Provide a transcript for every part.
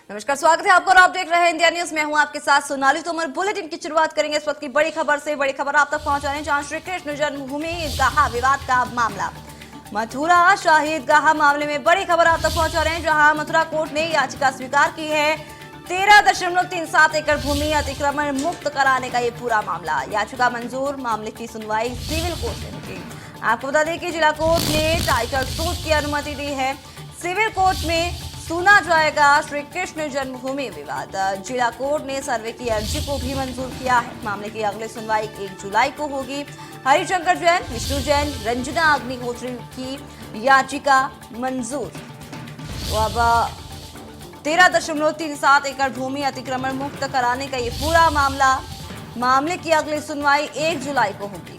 नमस्कार, स्वागत है आपका और आप देख रहे हैं इंडिया न्यूज। मैं हूं आपके साथ सोनाली तोमर। बुलेटिन की शुरुआत करेंगे इस वक्त की बड़ी खबर से। बड़ी खबर आप तक पहुंचा रहे हैं जहां श्री कृष्ण जन्मभूमि ईदगाह विवाद का मामला, मथुरा शाही ईदगाह मामले में बड़ी खबर आप तक पहुंचा रहे हैं जहां मथुरा कोर्ट ने याचिका स्वीकार की है। 13.37 एकड़ भूमि अतिक्रमण मुक्त कराने का ये पूरा मामला, याचिका मंजूर। मामले की सुनवाई सिविल कोर्ट ने की। आपको बता दें कि जिला कोर्ट ने टाइटल सूट की अनुमति दी है। सिविल कोर्ट में सुना जाएगा श्री कृष्ण जन्मभूमि विवाद। जिला कोर्ट ने सर्वे की अर्जी को भी मंजूर किया है। मामले की अगली सुनवाई 1 जुलाई को होगी। हरिशंकर जैन, विष्णु जैन, रंजना अग्निहोत्री की याचिका मंजूर। तो अब 13.37 एकड़ भूमि अतिक्रमण मुक्त कराने का ये पूरा मामले की अगली सुनवाई 1 जुलाई को होगी।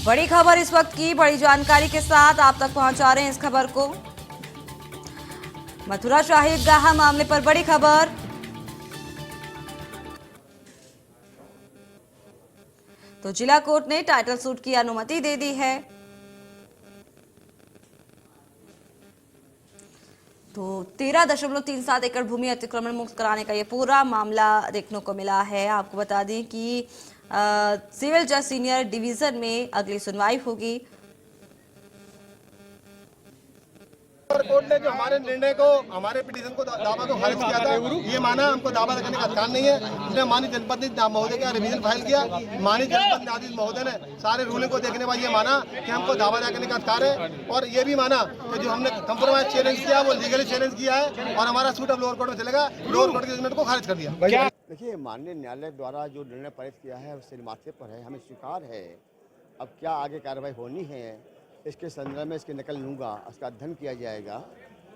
बड़ी खबर इस वक्त की, बड़ी जानकारी के साथ आप तक पहुंचा रहे हैं इस खबर को। मथुरा शाही ईदगाह मामले पर बड़ी खबर। तो जिला कोर्ट ने टाइटल सूट की अनुमति दे दी है। तो 13.37 एकड़ भूमि अतिक्रमण मुक्त कराने का ये पूरा मामला देखने को मिला है। आपको बता दें कि सिविल जज सीनियर डिवीजन में अगली सुनवाई होगी। कोर्ट ने जो हमारे निर्णय को, हमारे पिटीशन को, दावा को खारिज किया था, ये माना हमको दावा रखने का अधिकार नहीं है। इसने माननीय जनपद महोदय का रिवीजन फाइल किया। माननीय जनपद न्यायाधीश महोदय ने सारे रूलिंग को देखने बाद ये माना कि हमको दावा रखने का अधिकार है, और ये भी माना कि जो हमने कंप्रोमाइज चैलेंज किया वो लीगली चैलेंज किया है, और हमारा सूट अब लोअर कोर्ट में चलेगा। लोअर कोर्ट के जजमेंट को खारिज कर दिया। देखिए, माननीय न्यायालय द्वारा जो निर्णय पारित किया है सिर माथे पर है, हमें स्वीकार है। अब क्या आगे कार्रवाई होनी है, इसके संदर्भ में इसकी नकल लूँगा, इसका अध्ययन किया जाएगा।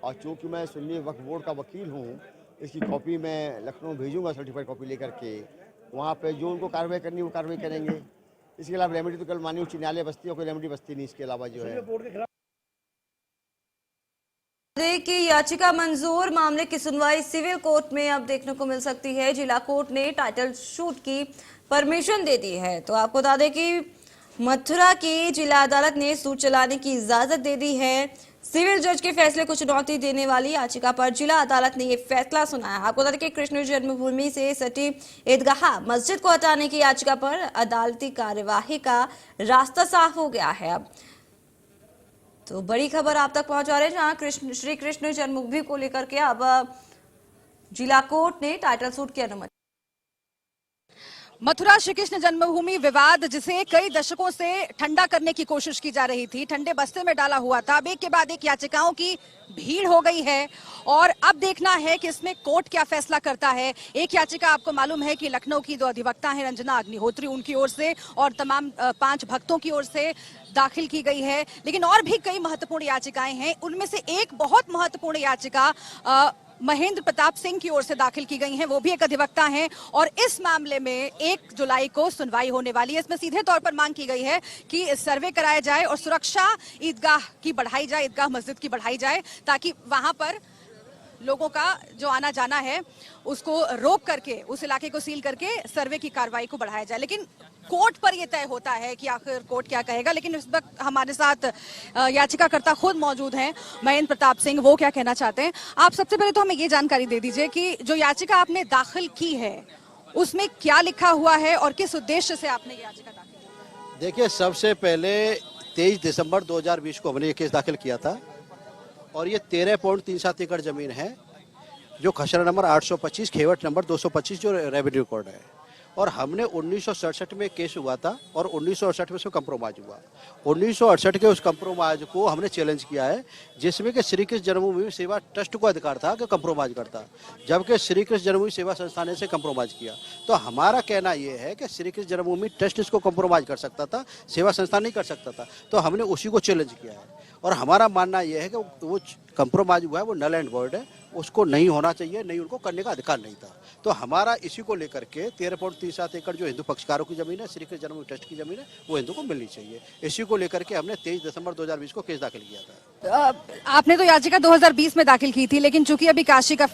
और चूँकि मैं सुन्नी वक्फ बोर्ड का वकील हूँ, इसकी कॉपी मैं लखनऊ भेजूँगा सर्टिफाइड कॉपी लेकर के। वहाँ पे जो उनको कार्रवाई करनी है वो कार्रवाई करेंगे। इसके अलावा रेमेडी तो कल माननीय उच्च न्यायालय बस्ती और कोई रेमेडी बस्ती नहीं। इसके अलावा जो है की याचिका मंजूर। मामले की सुनवाई सिविल कोर्ट में अब देखने को मिल सकती है। जिला कोर्ट ने टाइटल शूट की परमिशन दे दी है। तो आपको बता दें कि मथुरा की जिला अदालत ने सूट चलाने की इजाजत दे दी है। सिविल जज के फैसले को चुनौती देने वाली याचिका पर जिला अदालत ने यह फैसला सुनाया। आपको बता दें कि कृष्ण जन्मभूमि से सटी ईदगाह मस्जिद को हटाने की याचिका पर अदालती कार्यवाही का रास्ता साफ हो गया है। अब तो बड़ी खबर आप तक पहुंचा रहे हैं जहां श्री कृष्ण जन्मभूमि को लेकर के अब जिला कोर्ट ने टाइटल सूट की अनुमति। मथुरा श्री कृष्ण जन्मभूमि विवाद, जिसे कई दशकों से ठंडा करने की कोशिश की जा रही थी, ठंडे बस्ते में डाला हुआ था। अब एक के बाद एक याचिकाओं की भीड़ हो गई है और अब देखना है कि इसमें कोर्ट क्या फैसला करता है। एक याचिका आपको मालूम है कि लखनऊ की 2 अधिवक्ता हैं, रंजना अग्निहोत्री, उनकी ओर से और तमाम 5 भक्तों की ओर से दाखिल की गई है। लेकिन और भी कई महत्वपूर्ण याचिकाएं हैं। उनमें से एक बहुत महत्वपूर्ण याचिका महेंद्र प्रताप सिंह की ओर से दाखिल की गई हैं। वो भी एक अधिवक्ता हैं और इस मामले में 1 जुलाई को सुनवाई होने वाली है। इसमें सीधे तौर पर मांग की गई है कि सर्वे कराया जाए और सुरक्षा ईदगाह की बढ़ाई जाए, ईदगाह मस्जिद की बढ़ाई जाए, ताकि वहां पर लोगों का जो आना जाना है उसको रोक करके, उस इलाके को सील करके सर्वे की कार्रवाई को बढ़ाया जाए। लेकिन कोर्ट पर यह तय होता है कि आखिर कोर्ट क्या कहेगा। लेकिन इस वक्त हमारे साथ याचिकाकर्ता खुद मौजूद हैं, महेंद्र प्रताप सिंह। वो क्या कहना चाहते हैं? आप सबसे पहले तो हमें ये जानकारी दे दीजिए कि जो याचिका आपने दाखिल की है उसमें क्या लिखा हुआ है और किस उद्देश्य से आपने ये याचिका दाखिल की? देखिए, सबसे पहले 23 दिसंबर 2020 को हमने ये केस दाखिल किया था और ये 13.37 एकड़ जमीन है जो खसरा नंबर 825, खेवट नंबर 225 जो रेवेन्यू कोड है। और हमने 1967 में केस हुआ था और 1968 में उसमें कंप्रोमाइज हुआ। 1968 के उस कंप्रोमाइज को हमने चैलेंज किया है, जिसमें कि श्री कृष्ण जन्मभूमि सेवा ट्रस्ट को अधिकार था कि कंप्रोमाइज करता, जबकि श्री कृष्ण जन्मभूमि सेवा संस्थान ने से कंप्रोमाइज किया। तो हमारा कहना यह है कि श्री कृष्ण जन्मभूमि ट्रस्ट इसको कंप्रोमाइज कर सकता था, सेवा संस्थान नहीं कर सकता था। तो हमने उसी को चैलेंज किया है और हमारा मानना यह है कि वो कंप्रोमाइज हुआ है वो नल एंड वॉइड है, उसको नहीं होना चाहिए, नहीं उनको करने का अधिकार नहीं था। तो हमारा इसी को लेकर के 13.37 एकड़ जो हिंदू पक्षकारों की जमीन है, श्री कृष्ण जन्मभूमि ट्रस्ट की जमीन है, वो हिंदू को मिलनी चाहिए। इसी को लेकर के हमने 23 दिसंबर 2020 को केस दाखिल किया था। आपने तो याचिका 2020 में दाखिल की थी, लेकिन चूंकि अभी काशी का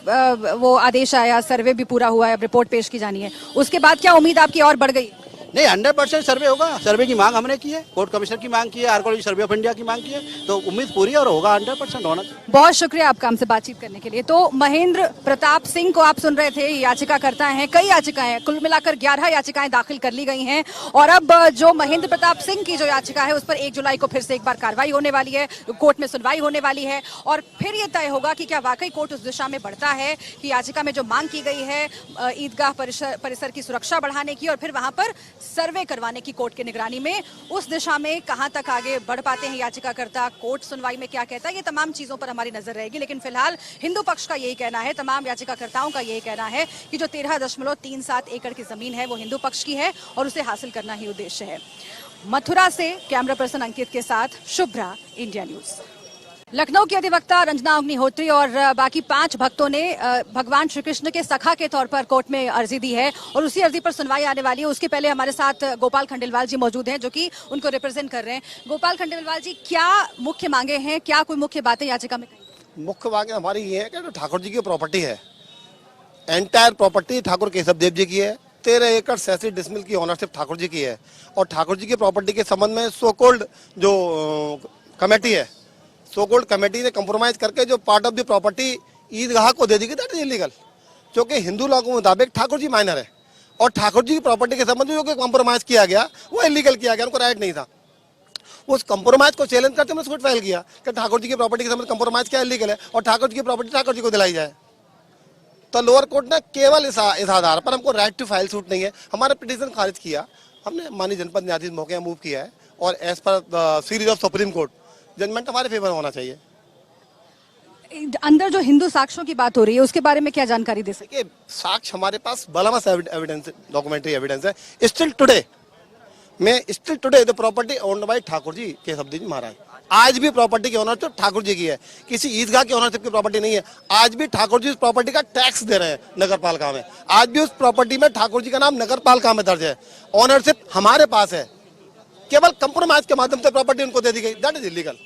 वो आदेश आया, सर्वे भी पूरा हुआ है, अब रिपोर्ट पेश की जानी है, उसके बाद क्या उम्मीद आपकी और बढ़ गई? नहीं, 100% सर्वे होगा। सर्वे की मांग हमने की है, कोर्ट कमिश्नर की मांग की है, आर्कोलॉजी सर्वे ऑफ इंडिया की मांग की है, तो उम्मीद पूरी है और होगा, 100% होना चाहिए। बहुत शुक्रिया आपका हमसे बातचीत करने के लिए। तो महेंद्र प्रताप सिंह को आप सुन रहे थे, याचिकाकर्ता हैं, कई याचिकाएं, कुल मिलाकर 11 याचिकाएं दाखिल कर ली गई हैं और अब जो महेंद्र प्रताप सिंह की जो याचिका है उस पर 1 जुलाई को फिर से एक बार कार्रवाई होने वाली है, कोर्ट में सुनवाई होने वाली है और फिर ये तय होगा कि क्या वाकई कोर्ट उस दिशा में बढ़ता है कि याचिका में जो मांग की गई है ईदगाह परिसर की सुरक्षा बढ़ाने की और फिर वहां पर सर्वे करवाने की कोर्ट की निगरानी में, उस दिशा में कहां तक आगे बढ़ पाते हैं याचिकाकर्ता, कोर्ट सुनवाई में क्या कहता है, ये तमाम चीजों पर हमारी नजर रहेगी। लेकिन फिलहाल हिंदू पक्ष का यही कहना है, तमाम याचिकाकर्ताओं का यही कहना है कि जो 13.37 एकड़ की जमीन है वो हिंदू पक्ष की है और उसे हासिल करना ही उद्देश्य है। मथुरा से कैमरा पर्सन अंकित के साथ शुभ्रा, इंडिया न्यूज। लखनऊ की अधिवक्ता रंजना अग्निहोत्री और बाकी 5 भक्तों ने भगवान श्री कृष्ण के सखा के तौर पर कोर्ट में अर्जी दी है और उसी अर्जी पर सुनवाई आने वाली है। उसके पहले हमारे साथ गोपाल खंडेलवाल जी मौजूद हैं जो कि उनको रिप्रेजेंट कर रहे हैं। गोपाल खंडेलवाल जी, क्या मुख्य मांगे हैं, क्या कोई मुख्य बातें याचिका में कही? मुख्य मांगे हमारी ये है कि जो ठाकुर जी की प्रॉपर्टी है, एंटायर प्रॉपर्टी ठाकुर केशवदेव जी की है, 13 एकड़ 87 डिसमिल की ऑनरशिप ठाकुर जी की है और ठाकुर जी की प्रॉपर्टी के संबंध में सो कॉल्ड जो कमेटी है, सो कॉल्ड कमेटी ने कंप्रोमाइज करके जो पार्ट ऑफ द प्रॉपर्टी ईदगाह को दे दी गई, दैट इज इलीगल। क्योंकि हिंदू लॉ के मुताबिक ठाकुर जी माइनर है और ठाकुर जी की प्रॉपर्टी के संबंध में जो कंप्रोमाइज किया गया वो इलीगल किया गया, उनको राइट नहीं था। उस कंप्रोमाइज को चैलेंज करते हमने सूट फाइल किया कि ठाकुर जी की प्रॉपर्टी के संबंध कंप्रोमाइज क्या इलीगल है और ठाकुर जी की प्रॉपर्टी ठाकुर जी को दिलाई जाए। तो लोअर कोर्ट ने केवल इस आधार पर, हमको राइट टू फाइल सूट नहीं है, हमारा पिटीशन खारिज किया। हमने माननीय जनपद न्यायाधीश महोदय मूव किया है और एज पर series of Supreme Court judgement हमारे फेवर होना चाहिए। अंदर जो हिंदू साक्ष्यों की बात हो रही है उसके बारे में क्या जानकारी दे सकते? देखिए, साक्ष्य हमारे पास बलवस एविडेंस, डॉक्यूमेंट्री एविडेंस है। Still today the property owned by Thakur ji Keshavdev ji Maharaj. आज भी प्रॉपर्टी की ओनरशिप ठाकुर जी की है, किसी ईदगाह की ओनरशिप की प्रॉपर्टी नहीं है। आज भी ठाकुर जी उस प्रॉपर्टी का टैक्स दे रहे हैं नगर पालिका में, आज भी उस प्रॉपर्टी में ठाकुर जी का नाम नगर पालिका में दर्ज है, ओनरशिप हमारे पास है। केवल कंप्रोमाइज के माध्यम से प्रॉपर्टी उनको दे दी गई, दैट इज इलीगल।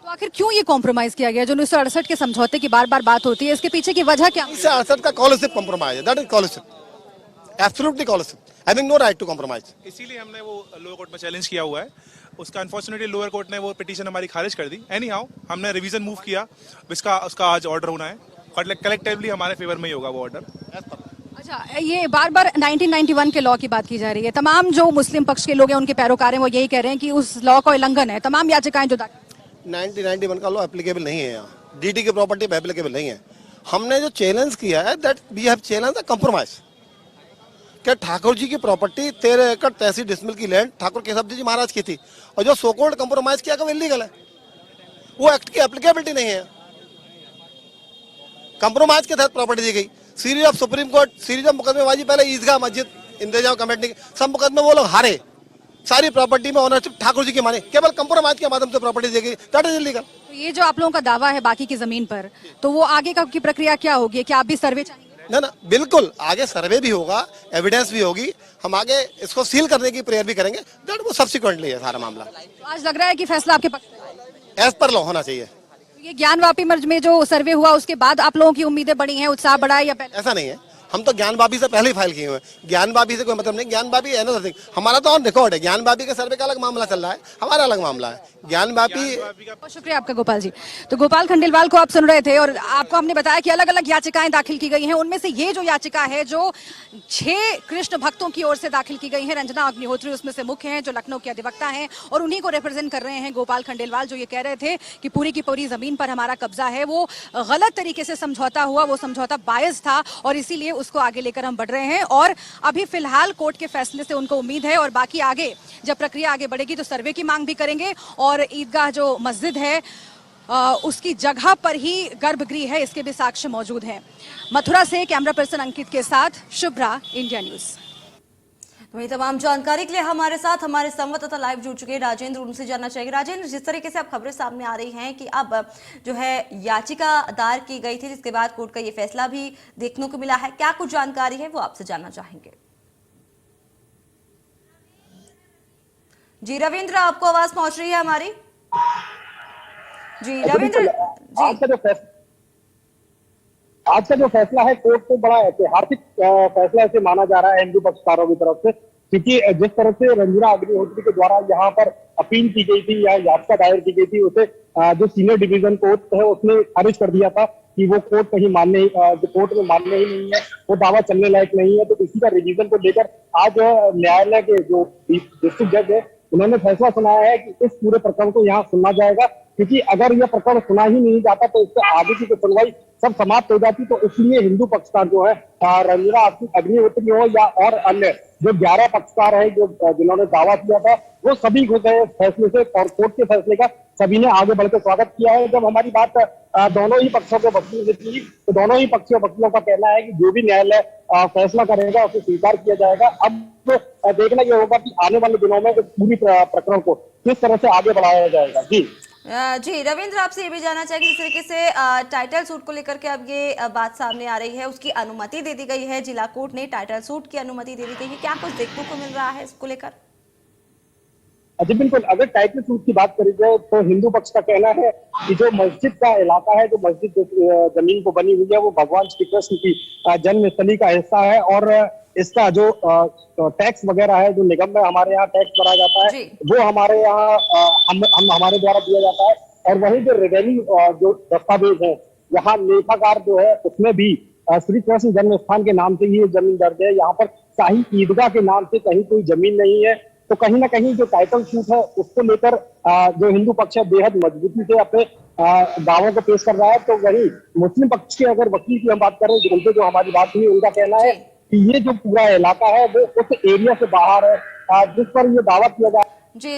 तो आखिर क्यों ये कॉम्प्रोमाइज किया गया? जो 1968 के समझौते की बार बार बात होती है, इसके पीछे की वजह क्या? 1968 का कॉलोशिप कंप्रोमाइज है, that is collusive, absolutely collusive, having no right to compromise. इसीलिए हमने वो लोअर कोर्ट में चैलेंज किया हुआ है। उसका अनफॉर्चुनेटली लोअर कोर्ट ने वो पिटीशन हमारी खारिज कर दी। एनी हाउ हमने रिवीजन मूव किया, उसका आज ऑर्डर होना है, कलेक्टिवली हमारे फेवर में ही होगा वो ऑर्डर। अच्छा, ये बार बार 1991 के लॉ की बात की जा रही है। तमाम जो मुस्लिम पक्ष के लोग हैं, उनके पैरोकार हैं, वो यही कह रहे हैं कि उस लॉ का उल्लंघन है। तमाम याचिकाएं जो 1991 का लॉ एप्लीकेबल नहीं है, यहाँ डीटी की प्रॉपर्टी पे एप्लीकेबल नहीं है। हमने जो चैलेंज किया है that we have challenge the compromise कि ठाकुर जी की प्रॉपर्टी 13 एकड़ 83 डिसमिल की लैंड ठाकुर केशवदेव जी महाराज की थी और जो सो कॉल्ड कंप्रोमाइज किया वो इलीगल है, वो एक्ट की एप्लीकेबिलिटी नहीं है। कंप्रोमाइज के तहत प्रॉपर्टी दी गई। Series of Supreme court, series of मुकदमेबाजी, पहले ईदगाह मस्जिद इंतजाम कमेटी सब मुकदमे वो लोग हारे, सारी प्रॉपर्टी में ओनरशिप ठाकुर जी की माने, केवल कंप्रोमाइज के माध्यम से प्रॉपर्टी दी गई, दैट इज इलीगल। तो ये जो आप लोगों का दावा है बाकी की जमीन पर, तो वो आगे की प्रक्रिया क्या होगी? क्या आप भी सर्वे चाहेंगे? ना, बिल्कुल आगे सर्वे भी होगा, एविडेंस भी होगी, हम आगे इसको सील करने की प्रेयर भी करेंगे, दैट वो सब्सिक्वेंटली है सारा मामला। तो आज लग रहा है कि फैसला आपके पक्ष में एज पर लॉ होना चाहिए। ये ज्ञानवापी मर्ज में जो सर्वे हुआ उसके बाद आप लोगों की उम्मीदें बढ़ी हैं, उत्साह बढ़ा है या पहले? ऐसा नहीं है, हम तो ज्ञानवापी से पहले ही फाइल किए हुए हैं। ज्ञानवापी से कोई मतलब नहीं, ज्ञानवापी है ना, हमारा तो ऑन रिकॉर्ड है। ज्ञानवापी के सर्वे का अलग मामला चल रहा है, हमारा अलग मामला है। ज्ञानवापी। बहुत शुक्रिया आपका गोपाल जी। तो गोपाल खंडेलवाल को आप सुन रहे थे और आपको हमने बताया कि अलग अलग याचिकाएं दाखिल की गई हैं। उनमें से ये जो याचिका है जो 6 कृष्ण भक्तों की ओर से दाखिल की गई है, रंजना अग्निहोत्री उसमें से मुख्य हैं, जो लखनऊ के अधिवक्ता हैं और उन्हीं को रिप्रेजेंट कर रहे हैं गोपाल खंडेलवाल, जो ये कह रहे थे कि पूरी की पूरी जमीन पर हमारा कब्जा है, वो गलत तरीके से समझौता हुआ, वो समझौता बायस था और इसीलिए उसको आगे लेकर हम बढ़ रहे हैं। और अभी फिलहाल कोर्ट के फैसले से उनको उम्मीद है और बाकी आगे जब प्रक्रिया आगे बढ़ेगी तो सर्वे की मांग भी करेंगे और ईदगाह जो मस्जिद है उसकी जगह पर ही गर्भगृह है, इसके भी साक्ष्य मौजूद हैं। मथुरा से कैमरा पर्सन अंकित के साथ शुभ्रा, इंडिया न्यूज। वही तमाम जानकारी के लिए हमारे साथ हमारे संवाददाता लाइव जुड़ चुके हैं राजेंद्र, उनसे जानना चाहेंगे। राजेंद्र, जिस तरीके से अब खबरें सामने आ रही हैं कि अब जो है याचिका दायर की गई थी, जिसके बाद कोर्ट का ये फैसला भी देखने को मिला है, क्या कुछ जानकारी है वो आपसे जानना चाहेंगे। जी रविंद्र, आपको आवाज पहुंच रही है हमारी? जी रविंद्र जी, आज का जो फैसला है कोर्ट को बड़ा ऐतिहासिक फैसला ऐसे माना जा रहा है हिंदू पक्षकारों की तरफ से। क्योंकि जिस तरह से रंजना अग्निहोत्री के द्वारा यहाँ पर अपील की गई थी या याचिका दायर की गई थी, उसे जो सीनियर डिवीजन कोर्ट है उसने खारिज कर दिया था कि वो कोर्ट कहीं मानने, जो कोर्ट में मानने ही नहीं है, वो दावा चलने लायक नहीं है। तो इसी का रिवीजन को लेकर आज न्यायालय के जो डिस्ट्रिक्ट जज है उन्होंने फैसला सुनाया है कि इस पूरे प्रकरण को यहाँ सुना जाएगा, क्योंकि अगर यह प्रकरण सुना ही नहीं जाता तो इससे आगे की सुनवाई सब समाप्त हो जाती। तो इसलिए हिंदू पक्षकार जो है रंजना अग्निहोत्री हो या और अन्य जो 11 पक्षकार है जो जिन्होंने दावा किया था, वो सभी खुश है फैसले से और कोर्ट के फैसले का सभी ने आगे बढ़कर स्वागत किया है। जब हमारी बात दोनों ही पक्षों के वकीलों से थी तो दोनों ही पक्षों वकीलों का कहना है कि जो भी न्यायालय फैसला करेगा उसे स्वीकार किया जाएगा। अब देखना यह होगा कि आने वाले दिनों में पूरी प्रकरण को किस तरह से आगे बढ़ाया जाएगा। जी रविंद्र, आपसे ये भी जानना चाहेंगे जिस तरीके से टाइटल सूट को लेकर के अब ये बात सामने आ रही है, उसकी अनुमति दे दी गई है, जिला कोर्ट ने टाइटल सूट की अनुमति दे दी गई है, क्या कुछ देखने को मिल रहा है इसको लेकर? जी बिल्कुल, अगर टाइटल सूट की बात करी जाए तो हिंदू पक्ष का कहना है कि जो मस्जिद का इलाका है, जो मस्जिद जमीन को बनी हुई है, वो भगवान श्री कृष्ण की जन्मस्थली का हिस्सा है और इसका जो टैक्स वगैरह है, जो निगम में हमारे यहाँ टैक्स भरा जाता है, वो हमारे यहाँ हमारे द्वारा दिया जाता है। और वही जो रेवेन्यू जो दस्तावेज है, यहाँ लेखाकार जो है उसमें भी श्री कृष्ण जन्म स्थान के नाम से ही जमीन दर्ज है। यहाँ पर शाही ईदगाह के नाम से कहीं कोई जमीन नहीं है। तो कहीं ना कहीं जो टाइटल सूट है उसको लेकर जो हिंदू पक्ष है बेहद मजबूती से अपने दावों को पेश कर रहा है। तो वही मुस्लिम पक्ष के अगर वकील की हम बात करें, उनसे जो हमारी बात हुई, उनका कहना है कि ये जो पूरा इलाका है वो उस एरिया से बाहर है जिस पर ये दावा किया जा